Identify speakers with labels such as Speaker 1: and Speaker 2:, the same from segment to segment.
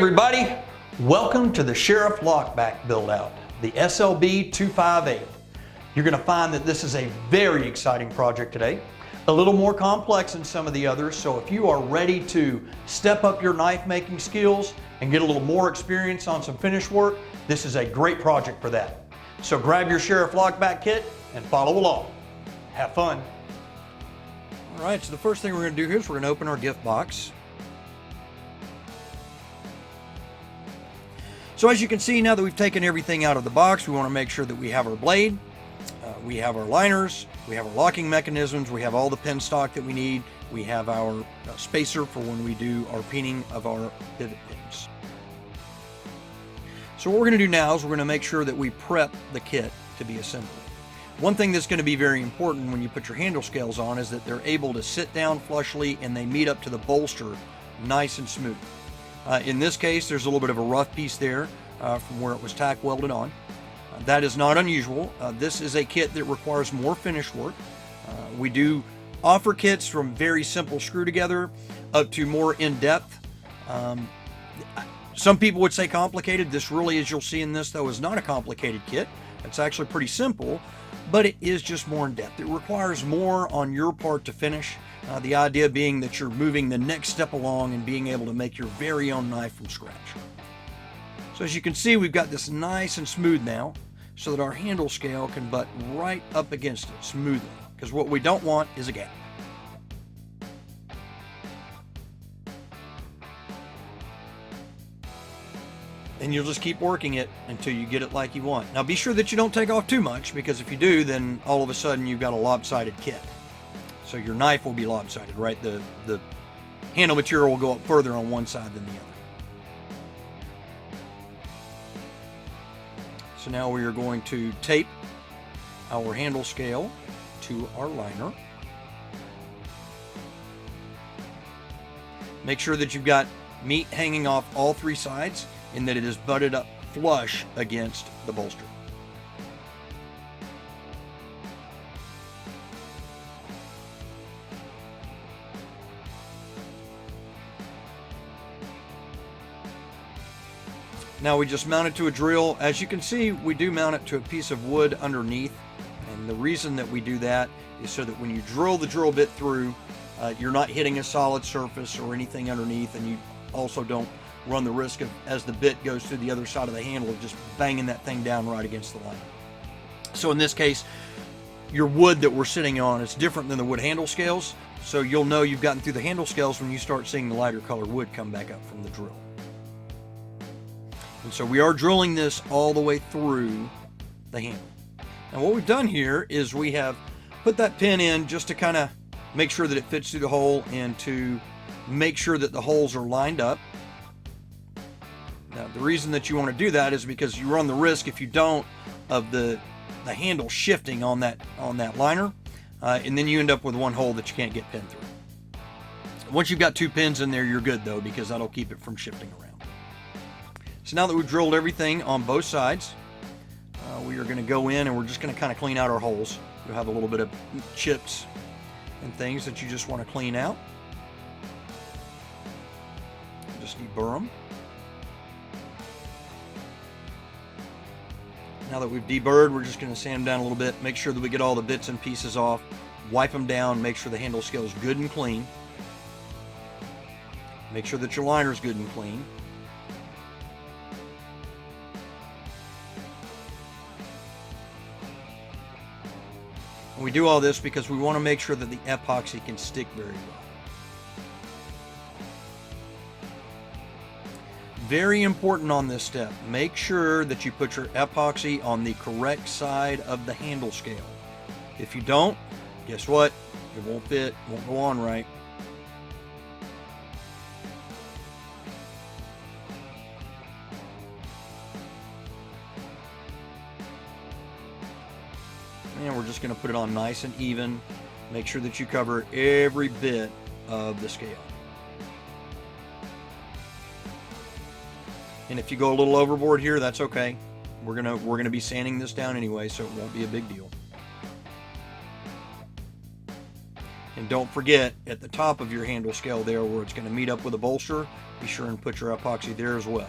Speaker 1: everybody, welcome to the Sheriff Lockback build-out, the SLB 258. You're going to find that this is a very exciting project today, a little more complex than some of the others, so if you are ready to step up your knife making skills and get a little more experience on some finish work, this is a great project for that. So grab your Sheriff Lockback kit and follow along. Have fun.
Speaker 2: All right, so the first thing we're going to do here is we're going to open our gift box. So as you can see, now that we've taken everything out of the box, we want to make sure that we have our blade, we have our liners, we have our locking mechanisms, we have all the pin stock that we need, we have our spacer for when we do our peening of our pivot pins. So what we're going to do now is we're going to make sure that we prep the kit to be assembled. One thing that's going to be very important when you put your handle scales on is that they're able to sit down flushly and they meet up to the bolster nice and smooth. In this case, there's a little bit of a rough piece there from where it was tack welded on. That is not unusual. This is a kit that requires more finish work. We do offer kits from very simple screw together up to more in-depth. Some people would say complicated. This really, as you'll see in this though, is not a complicated kit. It's actually pretty simple, but it is just more in depth. It requires more on your part to finish. The idea being that you're moving the next step along and being able to make your very own knife from scratch. So as you can see, we've got this nice and smooth now so that our handle scale can butt right up against it smoothly, because what we don't want is a gap. And you'll just keep working it until you get it like you want. Now be sure that you don't take off too much, because if you do, then all of a sudden you've got a lopsided kit. So your knife will be lopsided, right? The handle material will go up further on one side than the other. So now we are going to tape our handle scale to our liner. Make sure that you've got meat hanging off all three sides and that it is butted up flush against the bolster. Now we just mount it to a drill. As you can see, we do mount it to a piece of wood underneath. And the reason that we do that is so that when you drill the drill bit through, you're not hitting a solid surface or anything underneath, and you also don't run the risk of, as the bit goes through the other side of the handle, of just banging that thing down right against the line. So in this case, your wood that we're sitting on is different than the wood handle scales. So you'll know you've gotten through the handle scales when you start seeing the lighter color wood come back up from the drill. And so we are drilling this all the way through the handle. And what we've done here is we have put that pin in just to kind of make sure that it fits through the hole and to make sure that the holes are lined up. Now, the reason that you want to do that is because you run the risk, if you don't, of the handle shifting on that liner, and then you end up with one hole that you can't get pinned through. Once you've got two pins in there, you're good though, because that'll keep it from shifting around. So now that we've drilled everything on both sides, we are going to go in and we're just going to kind of clean out our holes. You'll have a little bit of chips and things that you just want to clean out. Just deburr them. Now that we've deburred, we're just going to sand them down a little bit, make sure that we get all the bits and pieces off, wipe them down, make sure the handle scale is good and clean. Make sure that your liner is good and clean. And we do all this because we want to make sure that the epoxy can stick very well. Very important on this step, make sure that you put your epoxy on the correct side of the handle scale. If you don't, guess what? It won't fit, won't go on right. And we're just going to put it on nice and even. Make sure that you cover every bit of the scale. And if you go a little overboard here, that's okay. We're gonna be sanding this down anyway, so it won't be a big deal. And don't forget, at the top of your handle scale there where it's going to meet up with the bolster, be sure and put your epoxy there as well.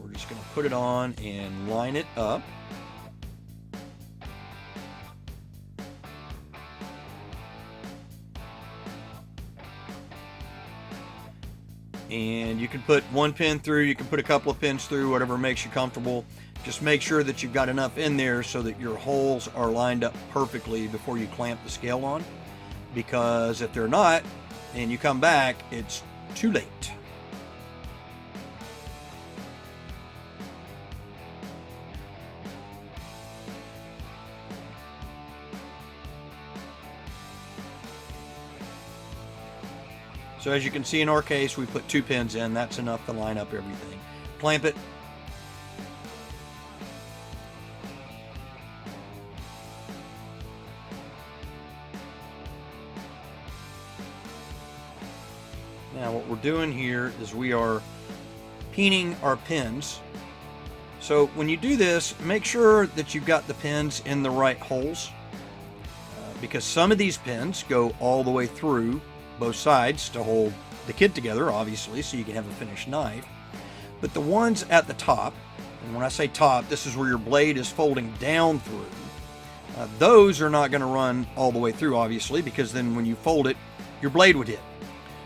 Speaker 2: We're just going to put it on and line it up. And you can put one pin through, you can put a couple of pins through, whatever makes you comfortable. Just make sure that you've got enough in there so that your holes are lined up perfectly before you clamp the scale on. Because if they're not, and you come back, it's too late. So as you can see in our case, we put 2 pins in. That's enough to line up everything. Clamp it. Now what we're doing here is we are peening our pins. So when you do this, make sure that you've got the pins in the right holes, because some of these pins go all the way through both sides to hold the kit together, obviously, so you can have a finished knife. But the ones at the top, and when I say top, this is where your blade is folding down through, those are not going to run all the way through, obviously, because then when you fold it, your blade would hit.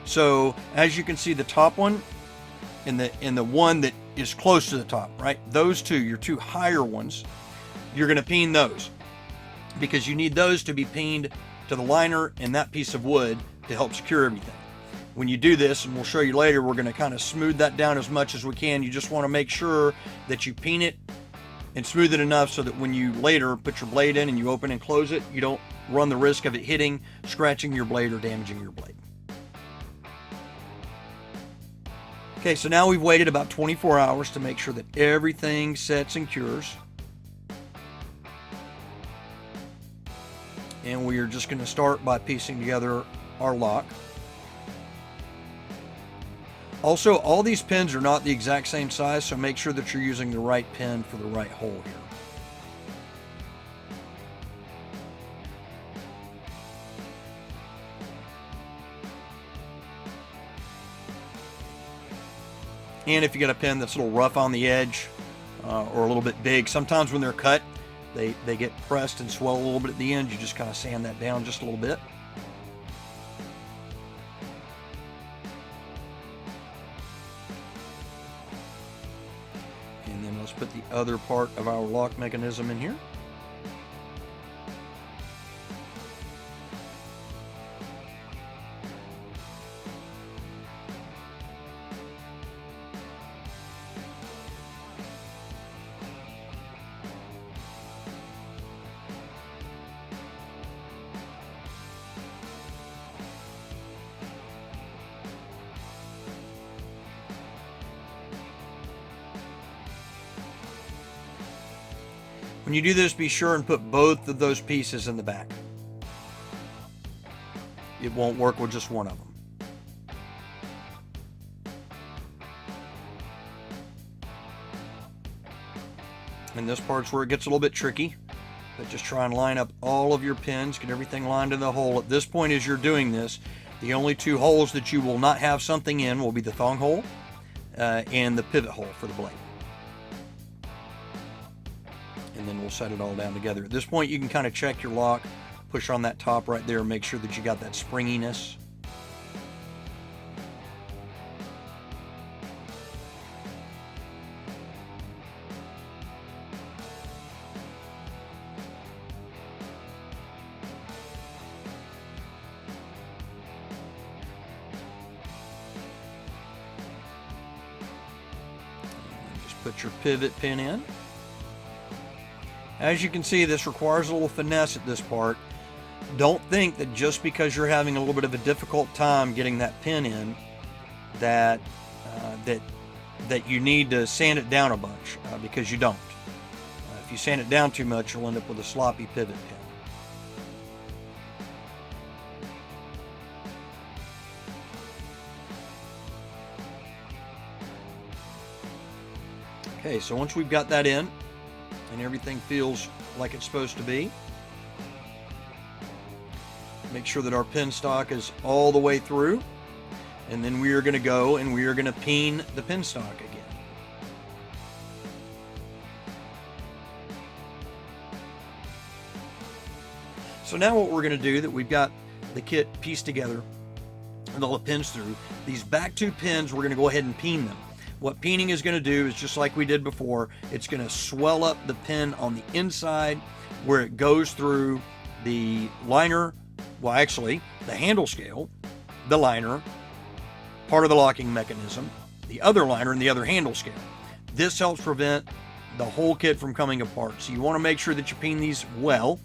Speaker 2: So as you can see, the top one and the one that is close to the top, right? Those two, your 2 higher ones, you're going to peen those, because you need those to be peened to the liner and that piece of wood to help secure everything. When you do this, and we'll show you later, we're going to kind of smooth that down as much as we can. You just want to make sure that you peen it and smooth it enough so that when you later put your blade in and you open and close it, you don't run the risk of it hitting, scratching your blade, or damaging your blade. Okay, so now we've waited about 24 hours to make sure that everything sets and cures. And we are just going to start by piecing together our lock. Also, all these pins are not the exact same size, so make sure that you're using the right pin for the right hole here. And if you get a pin that's a little rough on the edge or a little bit big, sometimes when they're cut, they get pressed and swell a little bit at the end. You just kind of sand that down just a little bit. And then let's put the other part of our lock mechanism in here. When you do this, be sure and put both of those pieces in the back. It won't work with just one of them. And this part's where it gets a little bit tricky, but just try and line up all of your pins, get everything lined in the hole. At this point, as you're doing this, the only 2 holes that you will not have something in will be the thong hole and the pivot hole for the blade. And then we'll set it all down together. At this point, you can kind of check your lock, push on that top right there, make sure that you got that springiness. And just put your pivot pin in. As you can see, this requires a little finesse at this part. Don't think that just because you're having a little bit of a difficult time getting that pin in, that you need to sand it down a bunch, because you don't. If you sand it down too much, you'll end up with a sloppy pivot pin. Okay, so once we've got that in, and everything feels like it's supposed to be. Make sure that our pin stock is all the way through, and then we are going to go and we are going to peen the pin stock again. So now what we're going to do, that we've got the kit pieced together and all the pins through, these back two pins, we're going to go ahead and peen them. What peening is going to do is just like we did before, it's going to swell up the pin on the inside where it goes through the liner, well actually the handle scale, the liner, part of the locking mechanism, the other liner, and the other handle scale. This helps prevent the whole kit from coming apart. So you want to make sure that you peen these well.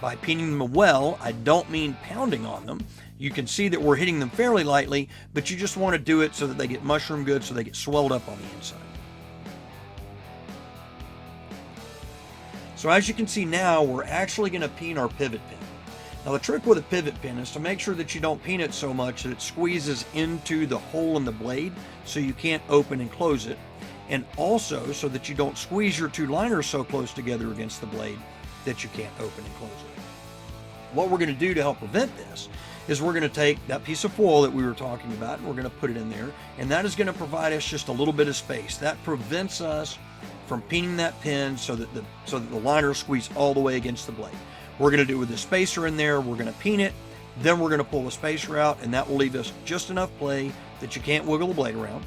Speaker 2: By peening them well, I don't mean pounding on them. You can see that we're hitting them fairly lightly, but you just want to do it so that they get mushroom good, so they get swelled up on the inside. So as you can see now, we're actually going to peen our pivot pin. Now the trick with a pivot pin is to make sure that you don't peen it so much that it squeezes into the hole in the blade so you can't open and close it, and also so that you don't squeeze your two liners so close together against the blade that you can't open and close it. What we're going to do to help prevent this is we're going to take that piece of foil that we were talking about and we're going to put it in there, and that is going to provide us just a little bit of space. That prevents us from peening that pin so that the liner squeeze all the way against the blade. We're going to do it with the spacer in there. We're going to peen it, then we're going to pull the spacer out, and that will leave us just enough play that you can't wiggle the blade around,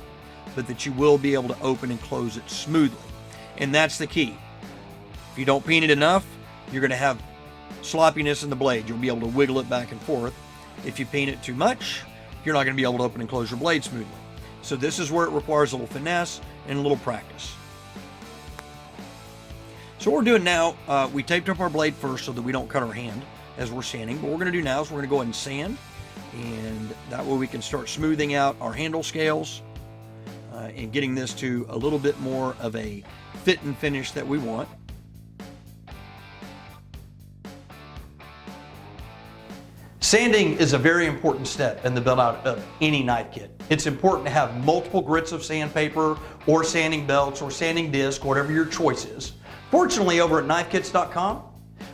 Speaker 2: but that you will be able to open and close it smoothly. And that's the key. If you don't peen it enough, you're going to have sloppiness in the blade. You'll be able to wiggle it back and forth. If you peen it too much, you're not going to be able to open and close your blade smoothly. So this is where it requires a little finesse and a little practice. So what we're doing now, we taped up our blade first so that we don't cut our hand as we're sanding. What we're going to do now is we're going to go ahead and sand, and that way we can start smoothing out our handle scales and getting this to a little bit more of a fit and finish that we want.
Speaker 1: Sanding is a very important step in the build out of any knife kit. It's important to have multiple grits of sandpaper or sanding belts or sanding disc, whatever your choice is. Fortunately, over at knifekits.com,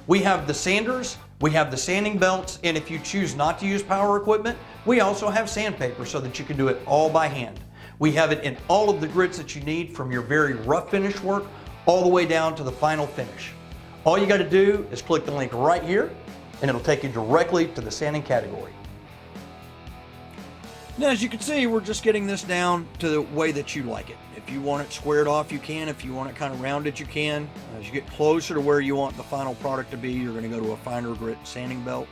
Speaker 1: we have the sanders, we have the sanding belts, and if you choose not to use power equipment, we also have sandpaper so that you can do it all by hand. We have it in all of the grits that you need, from your very rough finish work all the way down to the final finish. All you got to do is click the link right here, and it'll take you directly to the sanding category.
Speaker 2: Now, as you can see, we're just getting this down to the way that you like it. If you want it squared off, you can. If you want it kind of rounded, you can. As you get closer to where you want the final product to be, you're going to go to a finer grit sanding belt.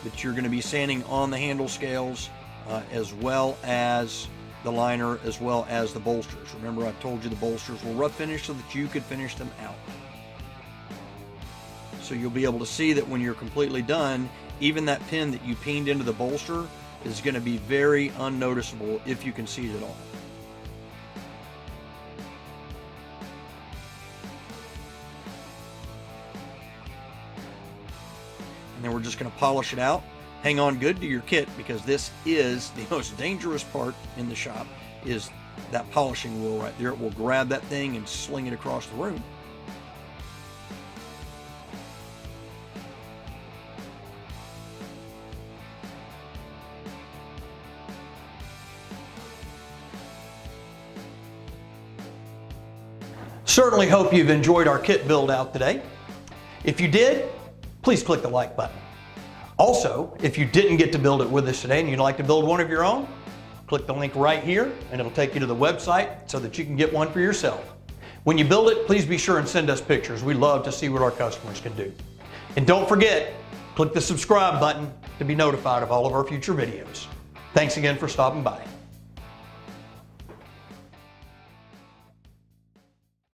Speaker 2: But you're going to be sanding on the handle scales as well as the liner, as well as the bolsters. Remember, I told you the bolsters were rough finish so that you could finish them out. So you'll be able to see that when you're completely done, even that pin that you peened into the bolster is going to be very unnoticeable if you can see it at all. And then we're just going to polish it out. Hang on good to your kit, because this is the most dangerous part in the shop, is that polishing wheel right there. It will grab that thing and sling it across the room.
Speaker 1: Certainly hope you've enjoyed our kit build out today. If you did, please click the like button. Also, if you didn't get to build it with us today and you'd like to build one of your own, click the link right here and it'll take you to the website so that you can get one for yourself. When you build it, please be sure and send us pictures. We love to see what our customers can do. And don't forget, click the subscribe button to be notified of all of our future videos. Thanks again for stopping by.